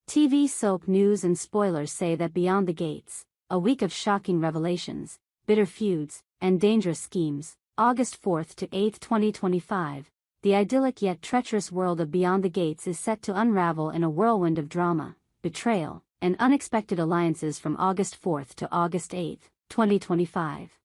TV soap news and spoilers say that Beyond the Gates, a week of shocking revelations, bitter feuds, and dangerous schemes, August 4th to 8th, 2025, the idyllic yet treacherous world of Beyond the Gates is set to unravel in a whirlwind of drama, betrayal, and unexpected alliances from August 4th to August 8th, 2025.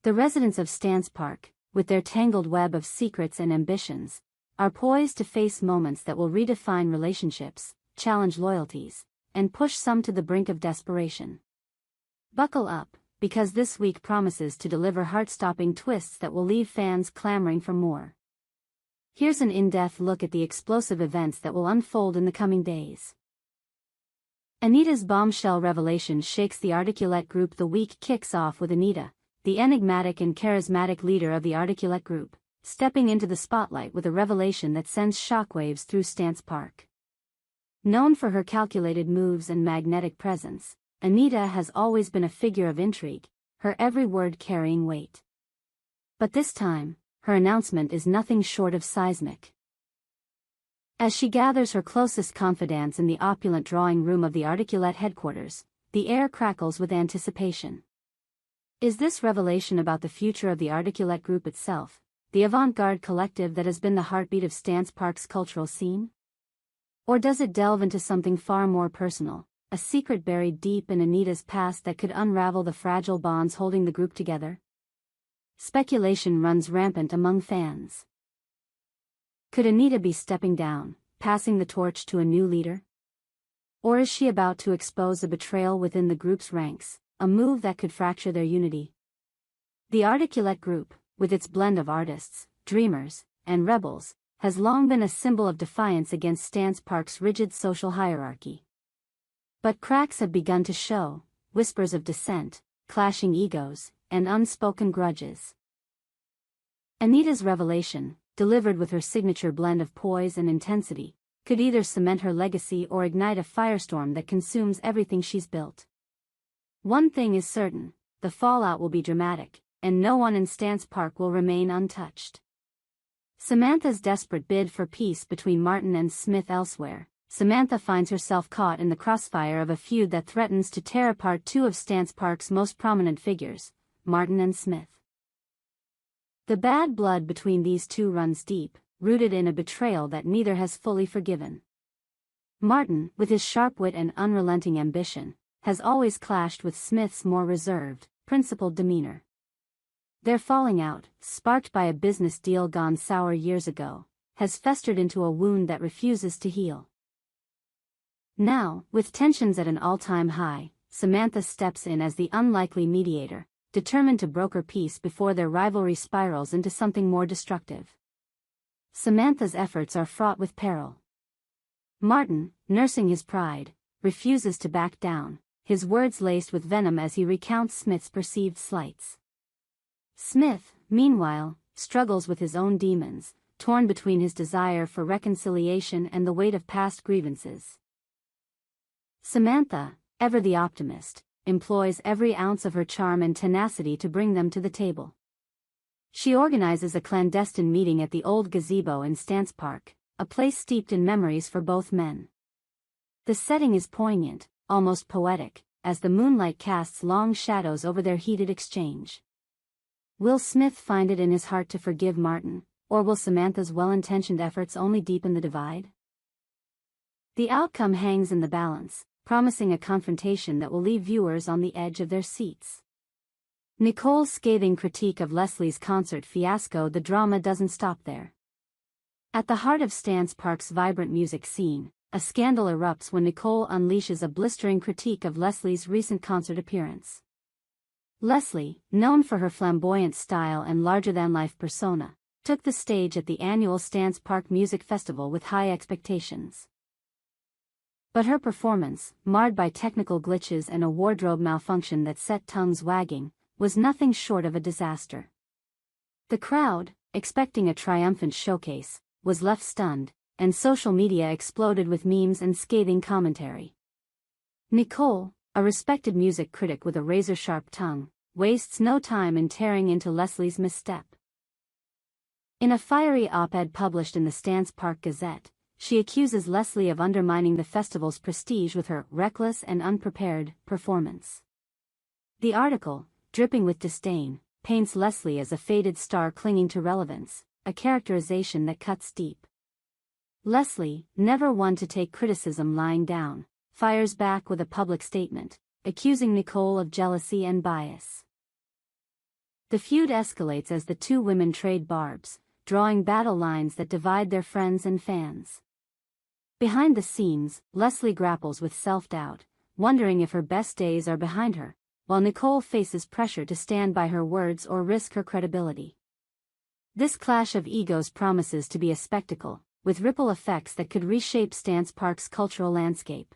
The residents of Stance Park, with their tangled web of secrets and ambitions, are poised to face moments that will redefine relationships, challenge loyalties, and push some to the brink of desperation. Buckle up, because this week promises to deliver heart-stopping twists that will leave fans clamoring for more. Here's an in-depth look at the explosive events that will unfold in the coming days. Anitas' bombshell revelation shakes the Articulate group. The week kicks off with Anita, the enigmatic and charismatic leader of the Articulate group, stepping into the spotlight with a revelation that sends shockwaves through Stance Park. Known for her calculated moves and magnetic presence, Anita has always been a figure of intrigue, her every word carrying weight. But this time, her announcement is nothing short of seismic. As she gathers her closest confidants in the opulent drawing room of the Articulate headquarters, the air crackles with anticipation. Is this revelation about the future of the Articulate group itself, the avant-garde collective that has been the heartbeat of Stance Park's cultural scene? Or does it delve into something far more personal, a secret buried deep in Anita's past that could unravel the fragile bonds holding the group together? Speculation runs rampant among fans. Could Anita be stepping down, passing the torch to a new leader? Or is she about to expose a betrayal within the group's ranks, a move that could fracture their unity? The Articulate group, with its blend of artists, dreamers, and rebels, has long been a symbol of defiance against Stance Park's rigid social hierarchy. But cracks have begun to show, whispers of dissent, clashing egos, and unspoken grudges. Anita's revelation, delivered with her signature blend of poise and intensity, could either cement her legacy or ignite a firestorm that consumes everything she's built. One thing is certain, the fallout will be dramatic, and no one in Stance Park will remain untouched. Samantha's desperate bid for peace between Martin and Smith elsewhere, Samantha finds herself caught in the crossfire of a feud that threatens to tear apart two of Stance Park's most prominent figures, Martin and Smith. The bad blood between these two runs deep, rooted in a betrayal that neither has fully forgiven. Martin, with his sharp wit and unrelenting ambition, has always clashed with Smith's more reserved, principled demeanor. Their falling out, sparked by a business deal gone sour years ago, has festered into a wound that refuses to heal. Now, with tensions at an all-time high, Samantha steps in as the unlikely mediator, determined to broker peace before their rivalry spirals into something more destructive. Samantha's efforts are fraught with peril. Martin, nursing his pride, refuses to back down, his words laced with venom as he recounts Smith's perceived slights. Smith, meanwhile, struggles with his own demons, torn between his desire for reconciliation and the weight of past grievances. Samantha, ever the optimist, employs every ounce of her charm and tenacity to bring them to the table. She organizes a clandestine meeting at the old gazebo in Stance Park, a place steeped in memories for both men. The setting is poignant, almost poetic, as the moonlight casts long shadows over their heated exchange. Will Smith find it in his heart to forgive Martin, or will Samantha's well-intentioned efforts only deepen the divide? The outcome hangs in the balance, promising a confrontation that will leave viewers on the edge of their seats. Nicoles' scathing critique of Leslie's concert fiasco. The drama doesn't stop there. At the heart of Stance Park's vibrant music scene, a scandal erupts when Nicole unleashes a blistering critique of Leslie's recent concert appearance. Leslie, known for her flamboyant style and larger-than-life persona, took the stage at the annual Stance Park Music Festival with high expectations. But her performance, marred by technical glitches and a wardrobe malfunction that set tongues wagging, was nothing short of a disaster. The crowd, expecting a triumphant showcase, was left stunned, and social media exploded with memes and scathing commentary. Nicole, a respected music critic with a razor-sharp tongue, wastes no time in tearing into Leslie's misstep. In a fiery op-ed published in the Stance Park Gazette, she accuses Leslie of undermining the festival's prestige with her reckless and unprepared performance. The article, dripping with disdain, paints Leslie as a faded star clinging to relevance, a characterization that cuts deep. Leslie, never one to take criticism lying down, fires back with a public statement, accusing Nicole of jealousy and bias. The feud escalates as the two women trade barbs, drawing battle lines that divide their friends and fans. Behind the scenes, Leslie grapples with self-doubt, wondering if her best days are behind her, while Nicole faces pressure to stand by her words or risk her credibility. This clash of egos promises to be a spectacle, with ripple effects that could reshape Stance Park's cultural landscape.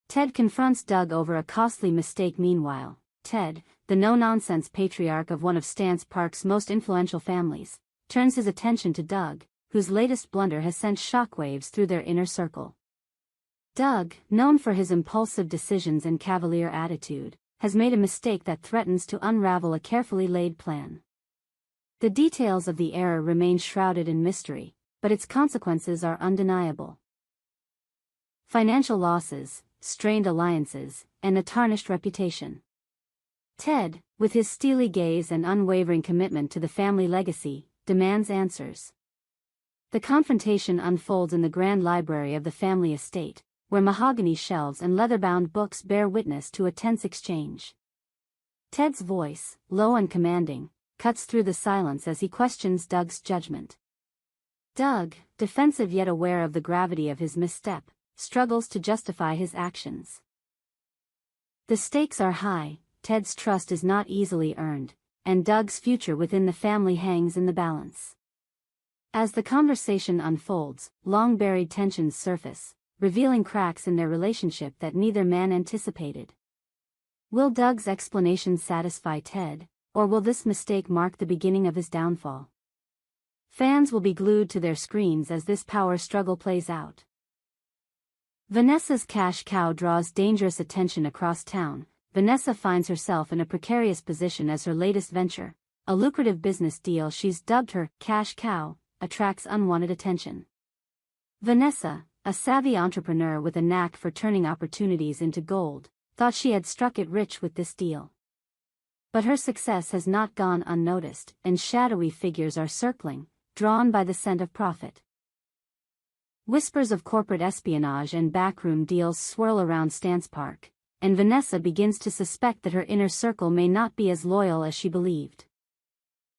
Ted confronts Doug over a costly mistake. Meanwhile, Ted, the no-nonsense patriarch of one of Stance Park's most influential families, turns his attention to Doug, whose latest blunder has sent shockwaves through their inner circle. Doug, known for his impulsive decisions and cavalier attitude, has made a mistake that threatens to unravel a carefully laid plan. The details of the error remain shrouded in mystery, but its consequences are undeniable. Financial losses, strained alliances, and a tarnished reputation. Ted, with his steely gaze and unwavering commitment to the family legacy, demands answers. The confrontation unfolds in the grand library of the family estate, where mahogany shelves and leather-bound books bear witness to a tense exchange. Ted's voice, low and commanding, cuts through the silence as he questions Doug's judgment. Doug, defensive yet aware of the gravity of his misstep, struggles to justify his actions. The stakes are high, Ted's trust is not easily earned, and Doug's future within the family hangs in the balance. As the conversation unfolds, long-buried tensions surface, revealing cracks in their relationship that neither man anticipated. Will Doug's explanation satisfy Ted, or will this mistake mark the beginning of his downfall? Fans will be glued to their screens as this power struggle plays out. Vanessa's cash cow draws dangerous attention across town. Vanessa finds herself in a precarious position as her latest venture, a lucrative business deal she's dubbed her cash cow, attracts unwanted attention. Vanessa, a savvy entrepreneur with a knack for turning opportunities into gold, thought she had struck it rich with this deal. But her success has not gone unnoticed, and shadowy figures are circling, drawn by the scent of profit. Whispers of corporate espionage and backroom deals swirl around Stance Park, and Vanessa begins to suspect that her inner circle may not be as loyal as she believed.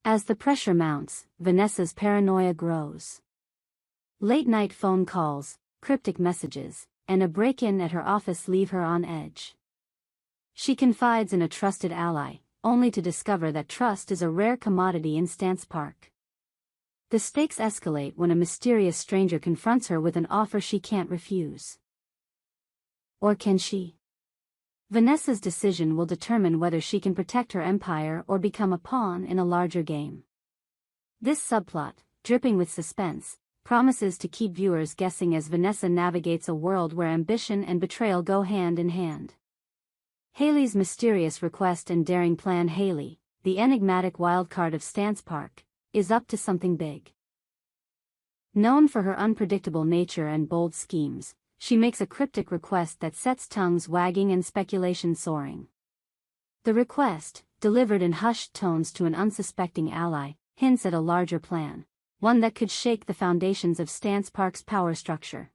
As the pressure mounts, Vanessa's paranoia grows. Late-night phone calls, cryptic messages, and a break-in at her office leave her on edge. She confides in a trusted ally, only to discover that trust is a rare commodity in Stance Park. The stakes escalate when a mysterious stranger confronts her with an offer she can't refuse. Or can she? Vanessa's decision will determine whether she can protect her empire or become a pawn in a larger game. This subplot, dripping with suspense, promises to keep viewers guessing as Vanessa navigates a world where ambition and betrayal go hand in hand. Haley's mysterious request and daring plan. Haley, the enigmatic wildcard of Stance Park, is up to something big. Known for her unpredictable nature and bold schemes, she makes a cryptic request that sets tongues wagging and speculation soaring. The request, delivered in hushed tones to an unsuspecting ally, hints at a larger plan, one that could shake the foundations of Stance Park's power structure.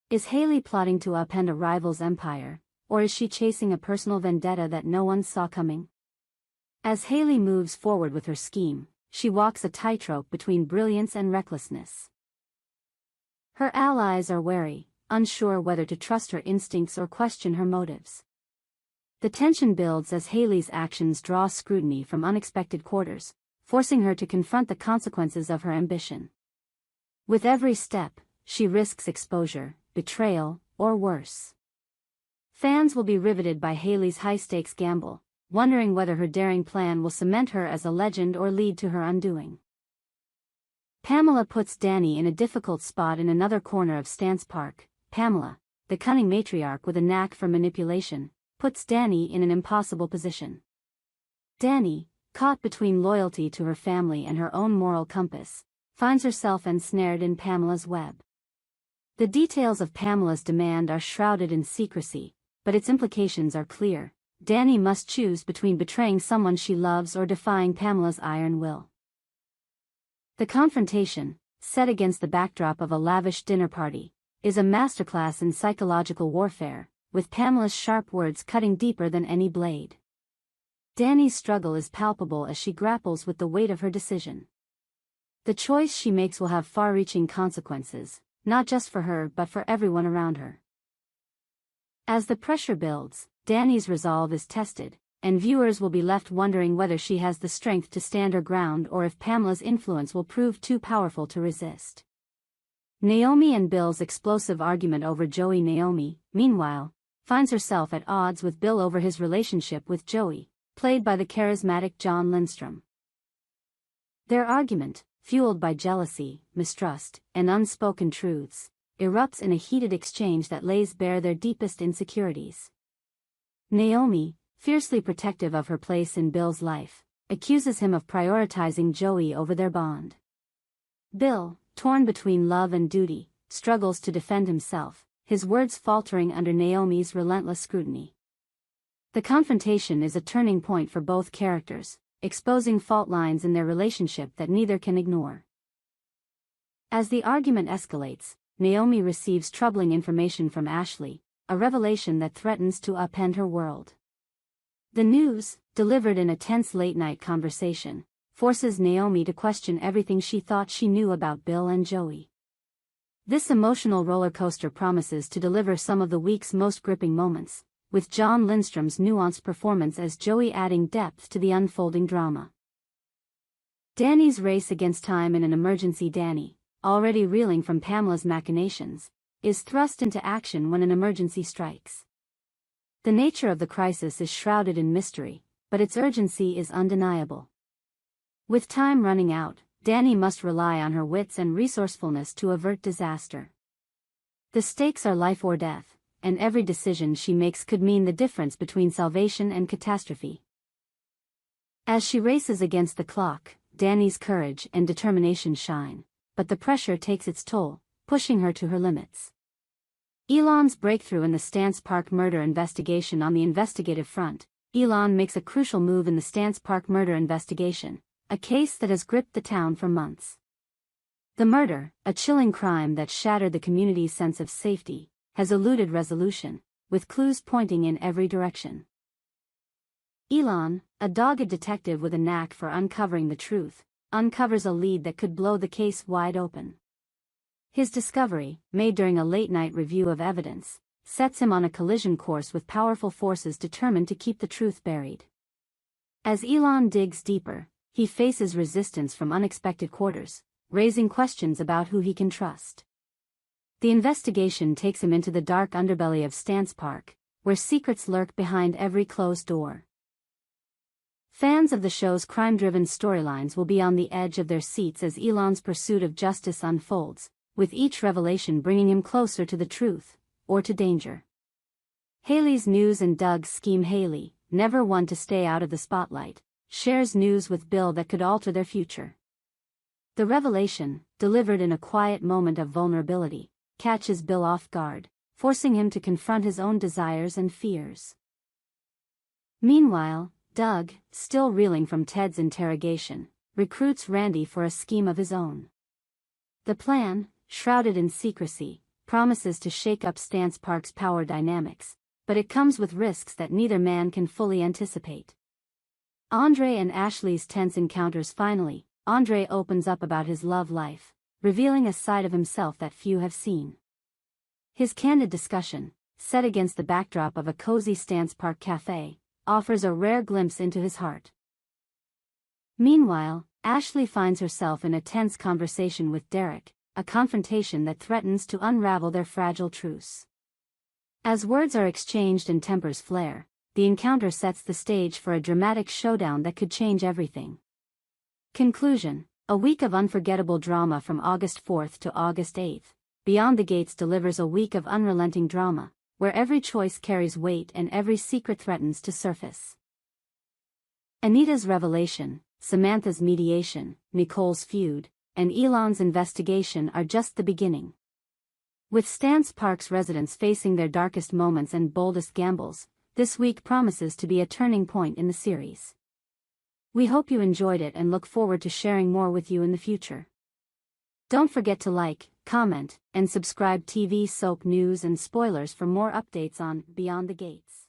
Is Haley plotting to upend a rival's empire, or is she chasing a personal vendetta that no one saw coming? As Haley moves forward with her scheme, she walks a tightrope between brilliance and recklessness. Her allies are wary, unsure whether to trust her instincts or question her motives. The tension builds as Haley's actions draw scrutiny from unexpected quarters, forcing her to confront the consequences of her ambition. With every step, she risks exposure, betrayal, or worse. Fans will be riveted by Haley's high-stakes gamble, wondering whether her daring plan will cement her as a legend or lead to her undoing. Pamela puts Danny in a difficult spot in another corner of Stance Park. Pamela, the cunning matriarch with a knack for manipulation, puts Danny in an impossible position. Danny, caught between loyalty to her family and her own moral compass, finds herself ensnared in Pamela's web. The details of Pamela's demand are shrouded in secrecy, but its implications are clear. Dani must choose between betraying someone she loves or defying Pamela's iron will. The confrontation, set against the backdrop of a lavish dinner party, is a masterclass in psychological warfare, with Pamela's sharp words cutting deeper than any blade. Dani's struggle is palpable as she grapples with the weight of her decision. The choice she makes will have far-reaching consequences, not just for her but for everyone around her. As the pressure builds, Dani's resolve is tested, and viewers will be left wondering whether she has the strength to stand her ground or if Pamela's influence will prove too powerful to resist. Naomi and Bill's explosive argument over Joey. Naomi, meanwhile, finds herself at odds with Bill over his relationship with Joey, played by the charismatic John Lindstrom. Their argument, fueled by jealousy, mistrust, and unspoken truths, erupts in a heated exchange that lays bare their deepest insecurities. Naomi, fiercely protective of her place in Bill's life, accuses him of prioritizing Joey over their bond. Bill, torn between love and duty, struggles to defend himself, his words faltering under Naomi's relentless scrutiny. The confrontation is a turning point for both characters, exposing fault lines in their relationship that neither can ignore. As the argument escalates, Naomi receives troubling information from Ashley, a revelation that threatens to upend her world. The news, delivered in a tense late-night conversation, forces Naomi to question everything she thought she knew about Bill and Joey. This emotional roller coaster promises to deliver some of the week's most gripping moments, with John Lindstrom's nuanced performance as Joey adding depth to the unfolding drama. Dani's race against time in an emergency. Dani, already reeling from Pamela's machinations, is thrust into action when an emergency strikes. The nature of the crisis is shrouded in mystery, but its urgency is undeniable. With time running out, Dani must rely on her wits and resourcefulness to avert disaster. The stakes are life or death, and every decision she makes could mean the difference between salvation and catastrophe. As she races against the clock, Dani's courage and determination shine, but the pressure takes its toll, pushing her to her limits. Elon's breakthrough in the Stance Park murder investigation. On the investigative front, Elon makes a crucial move in the Stance Park murder investigation, a case that has gripped the town for months. The murder, a chilling crime that shattered the community's sense of safety, has eluded resolution, with clues pointing in every direction. Elon, a dogged detective with a knack for uncovering the truth, uncovers a lead that could blow the case wide open. His discovery, made during a late-night review of evidence, sets him on a collision course with powerful forces determined to keep the truth buried. As Elon digs deeper, he faces resistance from unexpected quarters, raising questions about who he can trust. The investigation takes him into the dark underbelly of Stance Park, where secrets lurk behind every closed door. Fans of the show's crime-driven storylines will be on the edge of their seats as Elon's pursuit of justice unfolds, with each revelation bringing him closer to the truth, or to danger. Haley's news and Doug's scheme. Haley, never one to stay out of the spotlight, shares news with Bill that could alter their future. The revelation, delivered in a quiet moment of vulnerability, catches Bill off guard, forcing him to confront his own desires and fears. Meanwhile, Doug, still reeling from Ted's interrogation, recruits Randy for a scheme of his own. The plan, shrouded in secrecy, promises to shake up Stance Park's power dynamics, but it comes with risks that neither man can fully anticipate. Andre and Ashley's tense encounters. Finally, Andre opens up about his love life, revealing a side of himself that few have seen. His candid discussion, set against the backdrop of a cozy Stance Park cafe, offers a rare glimpse into his heart. Meanwhile, Ashley finds herself in a tense conversation with Derek, a confrontation that threatens to unravel their fragile truce. As words are exchanged and tempers flare, the encounter sets the stage for a dramatic showdown that could change everything. Conclusion: a week of unforgettable drama from August 4th to August 8th. Beyond the Gates delivers a week of unrelenting drama, where every choice carries weight and every secret threatens to surface. Anita's revelation, Samantha's mediation, Nicoles' feud, and Elons' investigation are just the beginning. With Stance Park's residents facing their darkest moments and boldest gambles, this week promises to be a turning point in the series. We hope you enjoyed it and look forward to sharing more with you in the future. Don't forget to like, comment, and subscribe TV soap news and spoilers for more updates on Beyond the Gates.